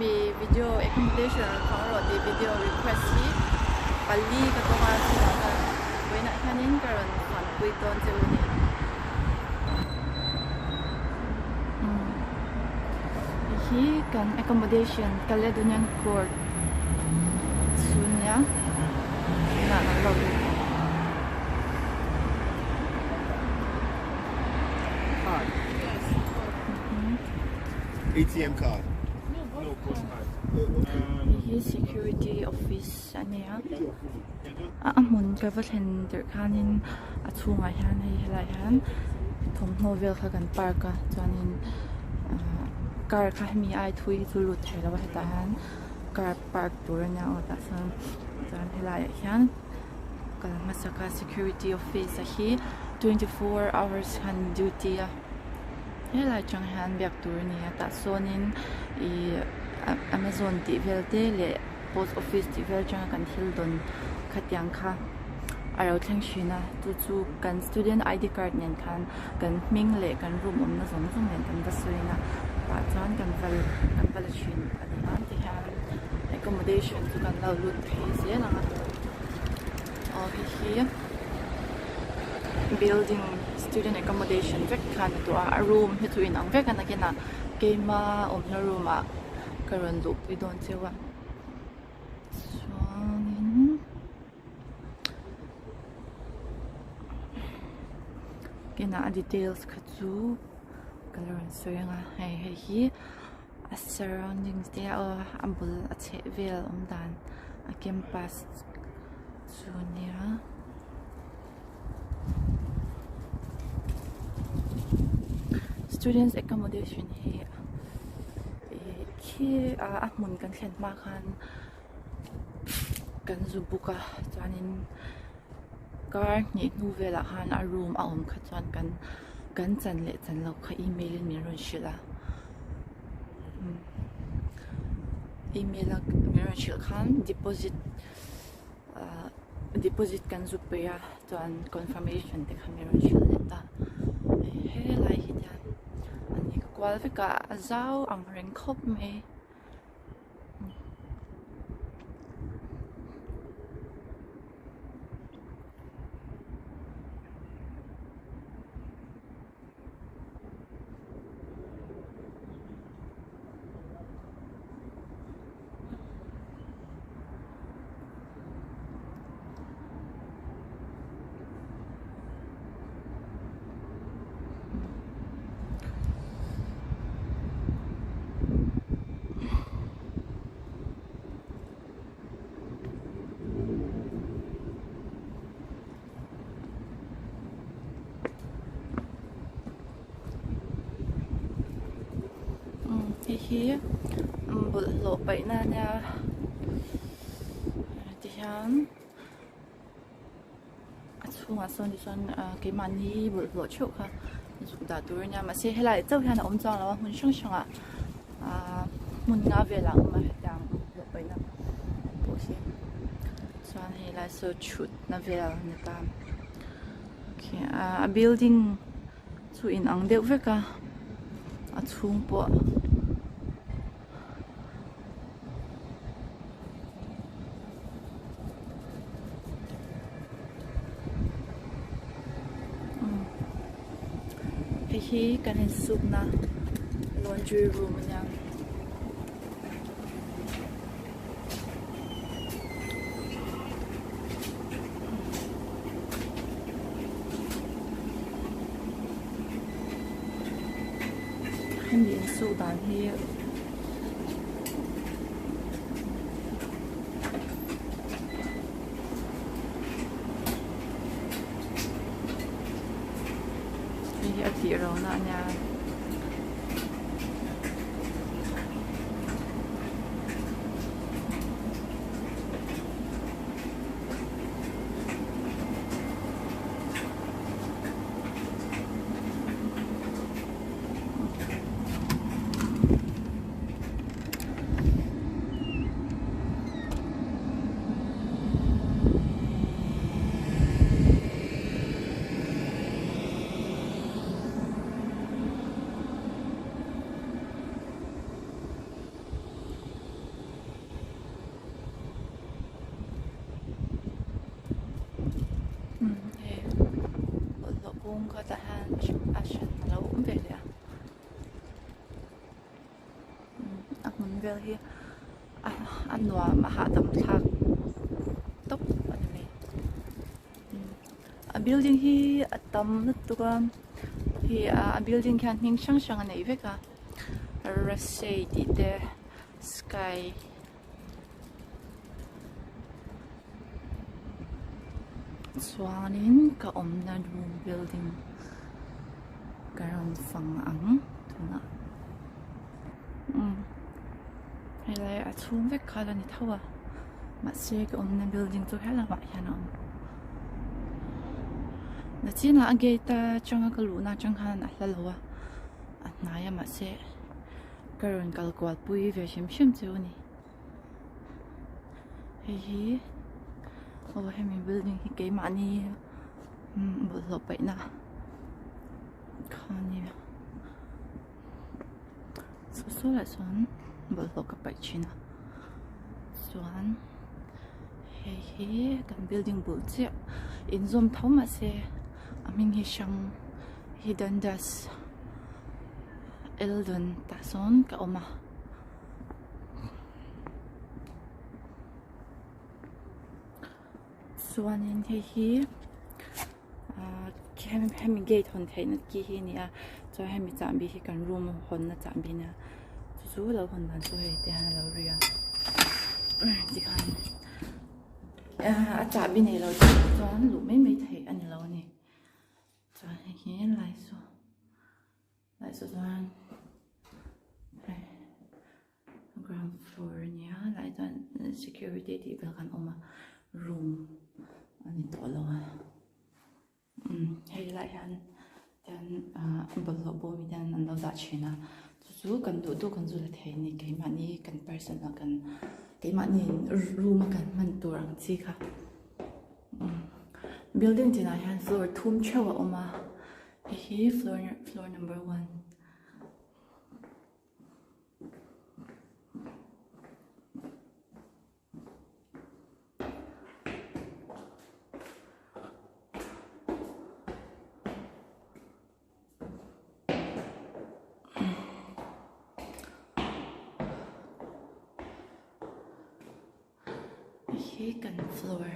มีวิดีโอ accommodation ของเราดีวิดีโอ request ที่ปารีสก็ต้องมาที่นั่นกันเว้นแค่นี้ก็รันฝันคุยตอนเจ้านี่ที่กัน accommodation กันเลยดูยังกอดสุนยาน่าเราดู Card. ATM card. No postcard. This security office อันเนี้ยหมุนกับว่าเห็นเด็กข้านินช่วงอาหารให้หลายฮันทงโนเวลเขากันปาร์กจวนนินการข้ามีไอทุยจุลุดให้เราให้ตาฮันการปาร์กตัวเนี่ยเอาแต่ส่วนจวนให้หลายฮันก็มาสัก security office ที่24 hours ฮัน duty ให้หลายจังฮันแบบตัวเนี่ยแต่ส่วนนินAmazon ที่เวลเดล Post Office ที่เวลจังกันฮิลดอนขัดยังค่ะเราทั้งชีนะจู่ๆกัน Student ID Card เนี่ยกันมิงเล่กันรูมอมนะสมเนี่ยกันบัสเลยนะป่าจอนกันวัลชินอันนี้นั่นที่ฮัน accommodation ทุกันเราลุดเฮเซียนะที่ building student accommodation เวกกันตัว room ที่ตัวนังเวกันนะกินนะเกมมาในรูมก็รันลุกไปโดนเจ้าว่าส่วนนี้กินอะไร details ก็จูก็รันสวยงามให้ที่ surroundings เดียวอันบุลเชเวลดันcampus ส่วนนี้students accommodation ที่หมุนกันเขียนมากันซูบุกะจานินการนี่นูเวลาฮันอารูมเอาขจรกันจันเละจันเราค่ะอีเมลมีรุนชิละอีเมลมีรุนชิลคัน deposit กันซูเปียจน confirmation เด็กมีรุนชิลเนต้าเฮ้ยไรฮิตยันอันนี้ก็กว่าฟิกะเจ้าอังเริงคบไหมที่บุลโลไปนั่นเนี่ยที่ฉันช่วงส่วนที่ฉันกิมันนี่บุลโลชุกค่ะสุดาตัวเนี่ยมาเสียให้หลายเจ้าท่านอมจองแล้วมันช่างมันงาเวลามาดังโลไปนั่นโอเคส่วนให้หลายสุดชุดนั่นเวลาเนี่ยตามโอเคbuilding ช่วยอังเดียวเวกช่วงปะที่กันเห็นซุปนะ laundry room ยังให้มีสุดานที่ที่เราหน้าเนี่ย chung có ta han ashan lâu về đấy mình về hi anh nói mà hạ tầm thạc tốc anh này building hi tầm nút tụi hi building kan hing sang sang này vậy cả Rasay đi there sky Swanin ka na room building karon fang ang tuna hay là ở chung với cả là như thâu à mà xe cái na building tôi khá là vậy hả nó chỉ là anh ta trong cái lũ na trong hàng là lâu à nãy mà xe karon cái quạt bụi về xem chứ nè hey oh hay mình building hi cái mà ni bộ lộc vậy nè con nè số lại xuống bộ lộc cái vậy chứ nè xuống hey cái building bộ chứ in zoom thấu mà xe mình hi sang hi dandas Eldon ta son ka oma Swanin hi hemi gate hon thein ki hi nia cho hemi chambi hi kan room hon na chambi na chu lo hon dan chu he te han lo ria ti khan chambi nei lo chuan lu mai thei ani lo ni chuan hi lai so chuan ground floor nia lai chuan security ti vel kan oma room ani to lo hay lại han dan bol lo bo mi dan an lo da china chu kan du kan zu la thei ni ke mani kan person la kan ke mani room kan man turang chi kha building tina han floor thum chawa oma hi floor number 1 second floor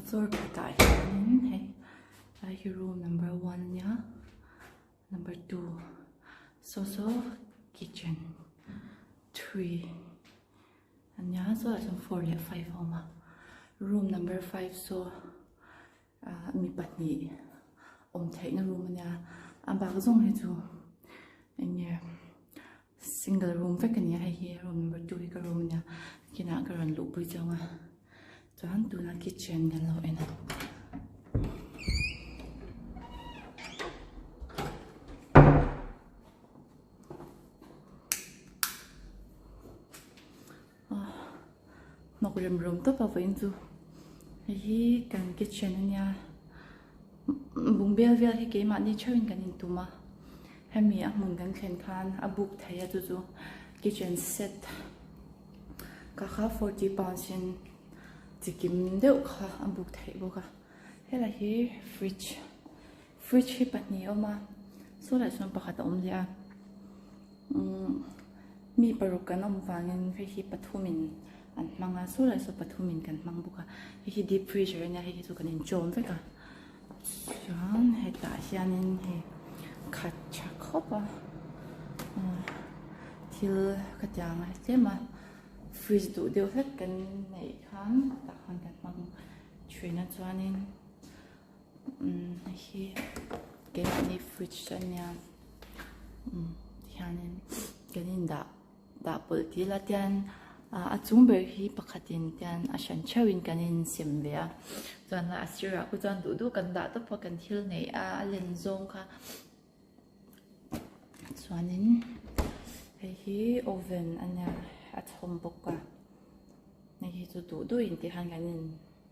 floor patai hey room number 1 yeah number 2 so kitchen 3 and yeah so some 4 and 5 home room number 5 so mi patni thei na room nya ba zong he chu anh single room phải cái này hay room number 2 cái room nha khi nào cái lần lụp bây giờ mà cho hắn tu là kitchen gần lâu em một room tốt vào với anh tu hay cần kitchen nha bùng bia bia thì cái mà đi chơi gần anh tu mà hay mi mong gan khen khan book thaya chu kitchen set ka kha 40 pounds in tikim deuh kha book thai boka hela hi fridge hi patni oma so la son pakhat lia mi parukan wangin hi pathumin an manga so la so pathumin kan mang boka hi deep freezer nya hi chu kan in chom veka chuan he ta hianin he khát chắc khóc thì cái chàng này thế mà freeze đủ điều hết cái này khám đặt hoàn cảnh bằng chuyện nó cho nên khi cái này freeze cho nha thì nên cái này đã bự thì là tiền chúng bởi khi bác khách tiền sản chawin cái này xem về cho nên là asira của cho đủ cái đã tập vào cái thiêu này lên zone cả Swanin hi oven anya at home boka nei hi chu du in ti han ganin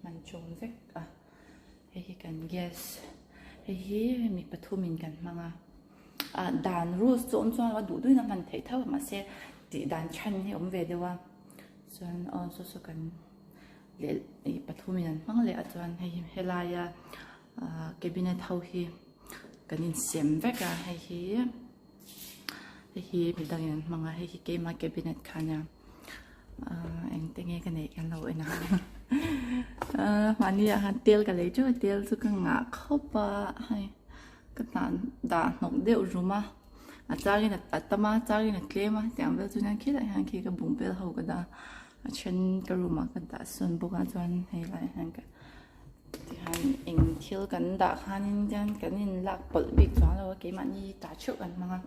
man chom vek hi kan gas hi mi pathumin kan manga dan rules chon chon wa du na man thei thaw ma se ti dan chan hi om ve dewa chuan so kan le pathumin mang le a chuan hei laia cabinet ho hi kanin sem veka hei hi bidangin mga hei keima cabinet khanya anh tenge cái này kan lo ina mani han tel ka le chu tel chu ka nga khopa hai ka tan da nok deu ruma a chari na atama chari na klema tiang vel chu nan khila han khi ka bung bel ho ka da a chen ka ruma ka da sun bu ka chuan hei lai han ka ti han ing thil kan da khanin jan kanin lak pol bik chuan lo ke mani ta chu kan manga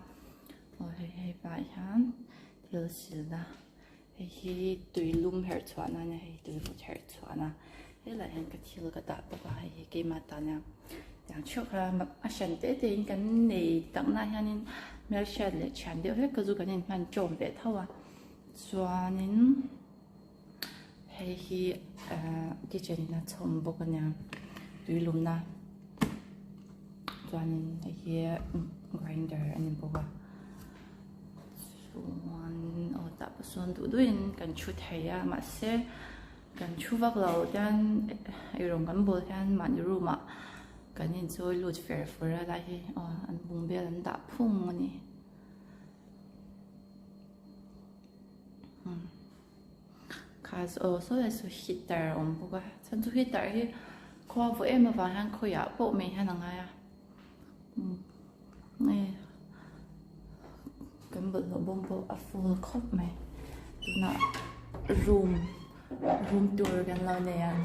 hei bai han thil sil da hei tui lum her chuana na hei tui lu her chuana hei lai han ka thil ka da ba hei ke ma ta na yang chok ha a shan te te in kan nei tak na hianin mer shat le chan de he ka zu kanin man chom ve thawa chuanin hei hi kitchen na chom bo ka nya tui lum na chuanin hei grinder anin bo ka ta pasun tu duin kan chu theya ma se kan chu vak lo dan irong kan bol han man ruma kan in choi lut fer fura la hi an bung bel an da phung ani cause also as heater on boga chan chu heater hi khwa vo em wa han khoya po me han anga ya kan bol lo bombo a full cup me na room tour kan lo ne yan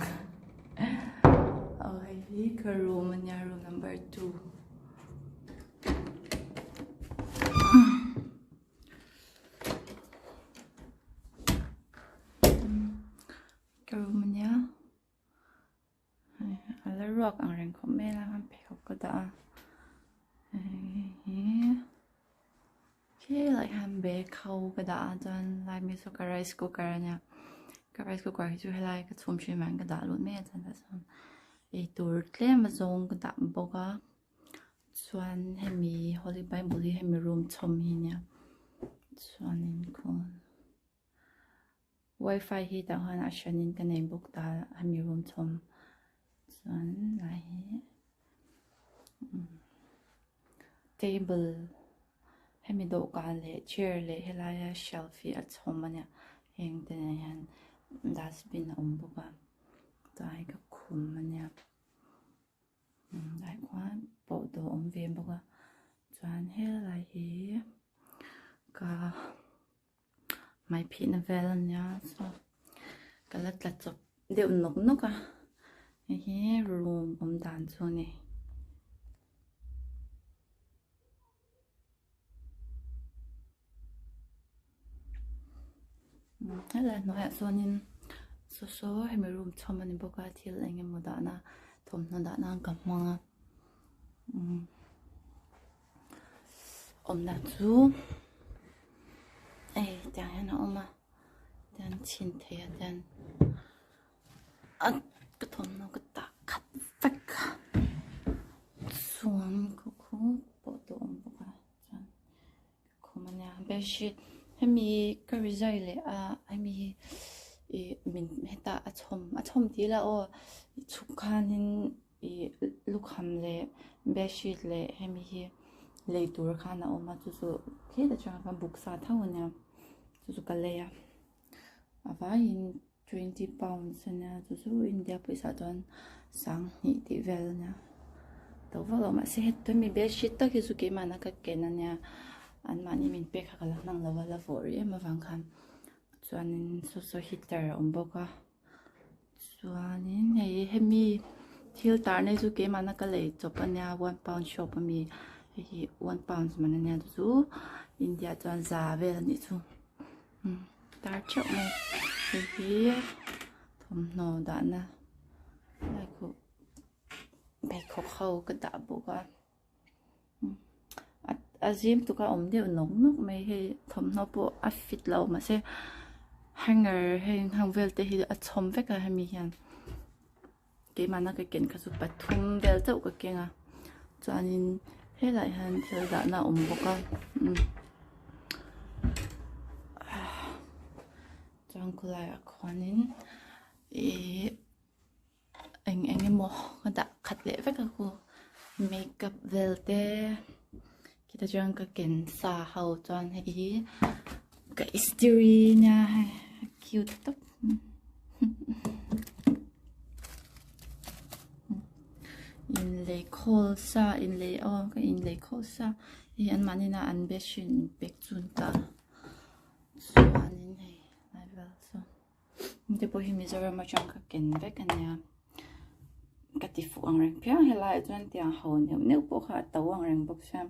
okay hi ka room nya room number 2 ka room nya ala rock ang ren ko me la han pe ko da okay like han be khau ka da jan lai mi so ka rice cooker nya ka rice cooker hi chu helai ka chum shi man ka da lu me chan da son e tur tlem zong ka da boga chuan hemi holy bible hemi room chom hi nya chuan in kon wifi hi da han a shanin ka nei bok da hemi room chom chuan lai table hemi do ka le chair le helaya shelf hi a chhomania heng te han dustbin om boka tai ka khum mania dai kwan po do om ve boka chuan helai hi ka mai phi na vel nya so kala tla chop deu nok noka hi room om dan chu ni hala no ya sonin so hemi room chomani boka thil enge modana thomna da na kamma omna chu ta yana oma dan chin the dan ka thomna ka ta khat fak suan ko po to om boka chan khomanya bedsheet hemi ka result le hemi min heta achom ti la o chukhanin lukham le bedsheet le hemi hi leitur khana oma chu chu kheda chang ka book sa thawnya chu chu ka leya ava in 20 pounds na chu chu india paisa ton sang ni ti vel na to va ma se het mi bedsheet ta ki chu ke mana ka kenanya an mani min pe kha kala nang lawa la for e ma wang khan chuanin so heater om boka chuanin hemi thil tar nei chu ke mana ka le chopanya 1 pound shop mi hi 1 pound mana nya chu india chuan za vel ni chu tar chok me hi thom no da na lai ko be kho khau ka da boka azim tu ka om de nong nok mai he thom no po a fit lo ma se hanger he hang vel te hi a chom ve ka hemi hian ke mana ka ken kha su pathum bel chau ka kenga chuanin he lai han thil da na om boka chọn cô lại ở khoanin anh mo cái đã khát lệ với các cô makeup velte kita chọn cái ken sa hậu chọn hay cái history nha cute tóc inlay kolsa inlay cái inlay kolsa thì anh mang na anh bé xuyên bé chun ta anh này lại vào so nhưng bây giờ mình giờ mà chọn cái ken bé cái nhà cái tỷ phú anh rèn phiang hay là chọn tiền hậu nếu bộ khá tàu anh rèn bốc xem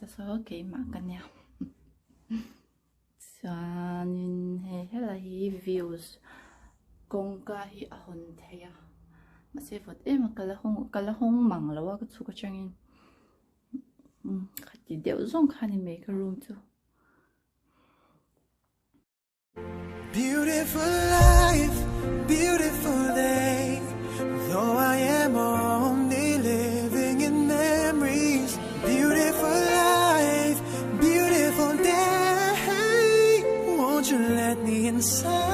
ta số cái mà cái nhà cho nên hay là hi views công ca hi ahon thaya mà sẽ vật em mà cái là không mảng là cái số cái trang thì đều dùng khá nên make a room too. Beautiful life, beautiful day. Though I am only living in memories. Beautiful life, beautiful day. Won't you let me inside?